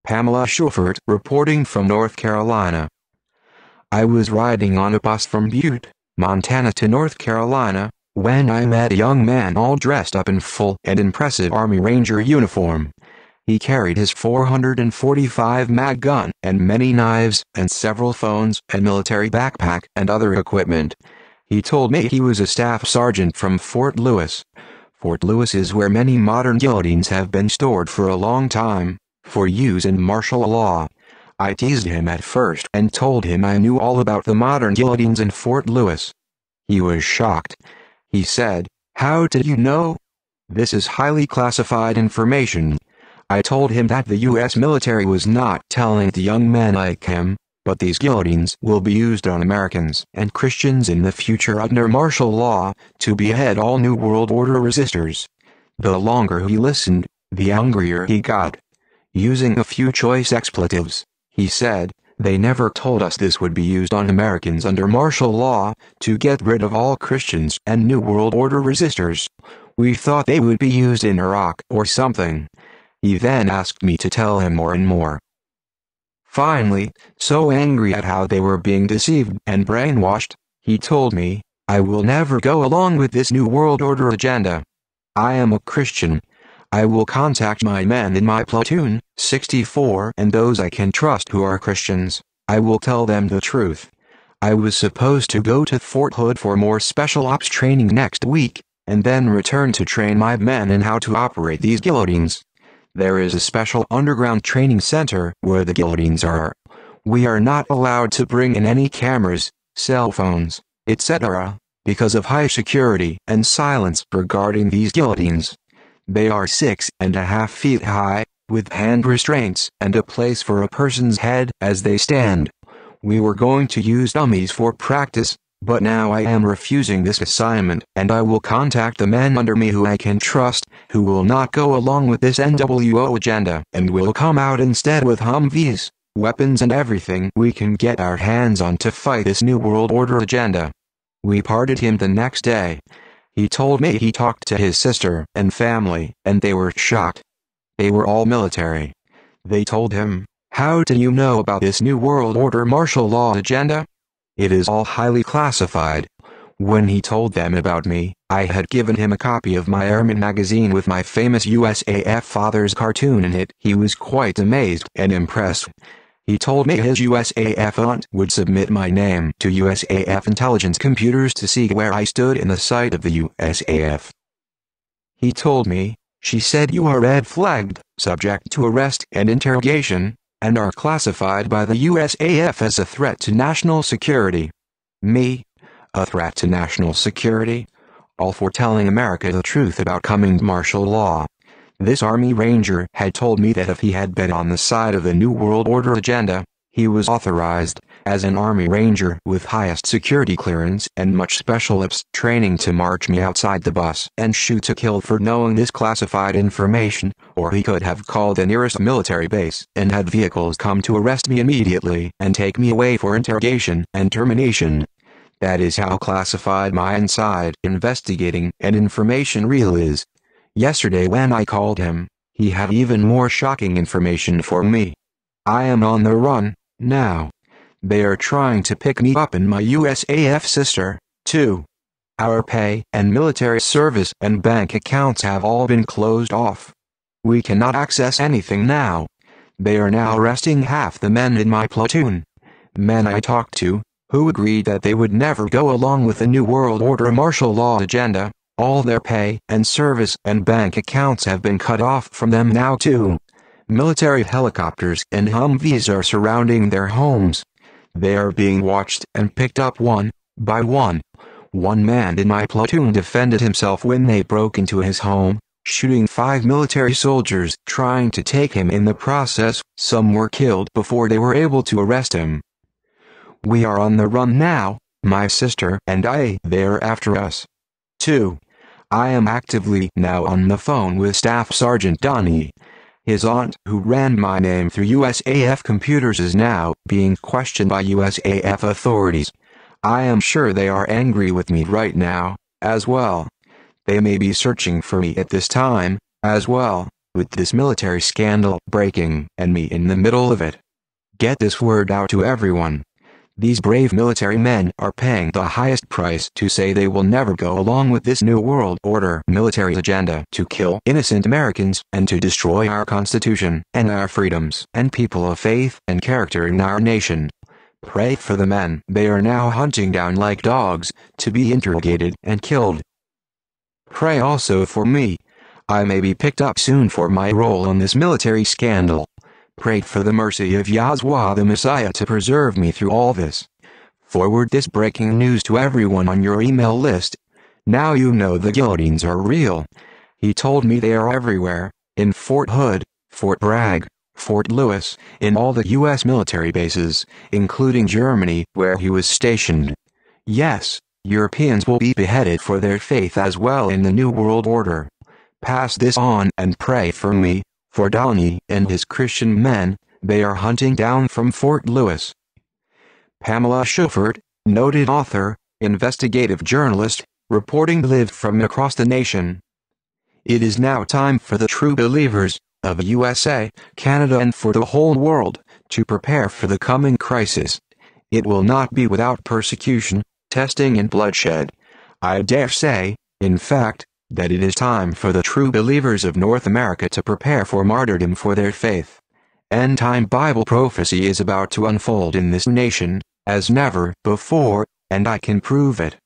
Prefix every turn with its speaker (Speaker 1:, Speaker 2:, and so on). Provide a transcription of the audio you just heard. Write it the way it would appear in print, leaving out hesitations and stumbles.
Speaker 1: Pamela Schubert reporting from North Carolina. I was riding on a bus from Butte, Montana to North Carolina, when I met a young man all dressed up in full and impressive Army Ranger uniform. He carried his .445 mag gun and many knives and several phones and military backpack and other equipment. He told me he was a staff sergeant from Fort Lewis. Fort Lewis is where many modern guillotines have been stored for a long time, for use in martial law. I teased him at first and told him I knew all about the modern guillotines in Fort Lewis. He was shocked. He said, "How did you know? This is highly classified information." I told him that the U.S. military was not telling the young man like him, but these guillotines will be used on Americans and Christians in the future under martial law, to behead all New World Order resistors. The longer he listened, the angrier he got. Using a few choice expletives, he said, "They never told us this would be used on Americans under martial law, to get rid of all Christians and New World Order resistors. We thought they would be used in Iraq or something." He then asked me to tell him more and more. Finally, so angry at how they were being deceived and brainwashed, he told me, "I will never go along with this New World Order agenda. I am a Christian. I will contact my men in my platoon, 64, and those I can trust who are Christians. I will tell them the truth." I was supposed to go to Fort Hood for more special ops training next week, and then return to train my men in how to operate these guillotines. There is a special underground training center where the guillotines are. We are not allowed to bring in any cameras, cell phones, etc., because of high security and silence regarding these guillotines. They are 6.5 feet high, with hand restraints and a place for a person's head as they stand. We were going to use dummies for practice, but now I am refusing this assignment, and I will contact the men under me who I can trust, who will not go along with this NWO agenda and will come out instead with Humvees, weapons and everything we can get our hands on to fight this New World Order agenda. We parted him the next day. He told me he talked to his sister and family, and they were shocked. They were all military. They told him, "How do you know about this New World Order martial law agenda? It is all highly classified." When he told them about me, I had given him a copy of my airman magazine with my famous USAF father's cartoon in it. He was quite amazed and impressed. He told me his USAF aunt would submit my name to USAF intelligence computers to see where I stood in the sight of the USAF. He told me, "She said you are red-flagged, subject to arrest and interrogation, and are classified by the USAF as a threat to national security." Me? A threat to national security? All for telling America the truth about coming martial law. This Army Ranger had told me that if he had been on the side of the New World Order agenda, he was authorized, as an Army Ranger with highest security clearance and much special ops training, to march me outside the bus and shoot to kill for knowing this classified information, or he could have called the nearest military base and had vehicles come to arrest me immediately and take me away for interrogation and termination. That is how classified my inside investigating and information reel is. Yesterday when I called him, he had even more shocking information for me. I am on the run, now. They are trying to pick me up and my USAF sister, too. Our pay and military service and bank accounts have all been closed off. We cannot access anything now. They are now arresting half the men in my platoon. Men I talked to, who agreed that they would never go along with the New World Order martial law agenda. All their pay and service and bank accounts have been cut off from them now too. Military helicopters and Humvees are surrounding their homes. They are being watched and picked up one by one. One man in my platoon defended himself when they broke into his home, shooting 5 military soldiers trying to take him. In the process, some were killed before they were able to arrest him. We are on the run now, my sister and I. They are after us, too. I am actively now on the phone with Staff Sergeant Donnie. His aunt, who ran my name through USAF computers, is now being questioned by USAF authorities. I am sure they are angry with me right now, as well. They may be searching for me at this time, as well. with this military scandal breaking and me in the middle of it. Get this word out to everyone. These brave military men are paying the highest price to say they will never go along with this New World Order military agenda to kill innocent Americans and to destroy our Constitution and our freedoms and people of faith and character in our nation. Pray for the men they are now hunting down like dogs to be interrogated and killed. Pray also for me. I may be picked up soon for my role on this military scandal. Pray for the mercy of Yahweh the Messiah to preserve me through all this. Forward this breaking news to everyone on your email list. Now you know the guillotines are real. He told me they are everywhere, in Fort Hood, Fort Bragg, Fort Lewis, in all the U.S. military bases, including Germany, where he was stationed. Yes, Europeans will be beheaded for their faith as well in the New World Order. Pass this on and pray for me, for Donnie and his Christian men, they are hunting down from Fort Lewis. Pamela Schufert, noted author, investigative journalist, reporting live from across the nation. It is now time for the true believers of USA, Canada and for the whole world to prepare for the coming crisis. It will not be without persecution, testing and bloodshed. I dare say, in fact, that it is time for the true believers of North America to prepare for martyrdom for their faith. End-time Bible prophecy is about to unfold in this nation, as never before, and I can prove it.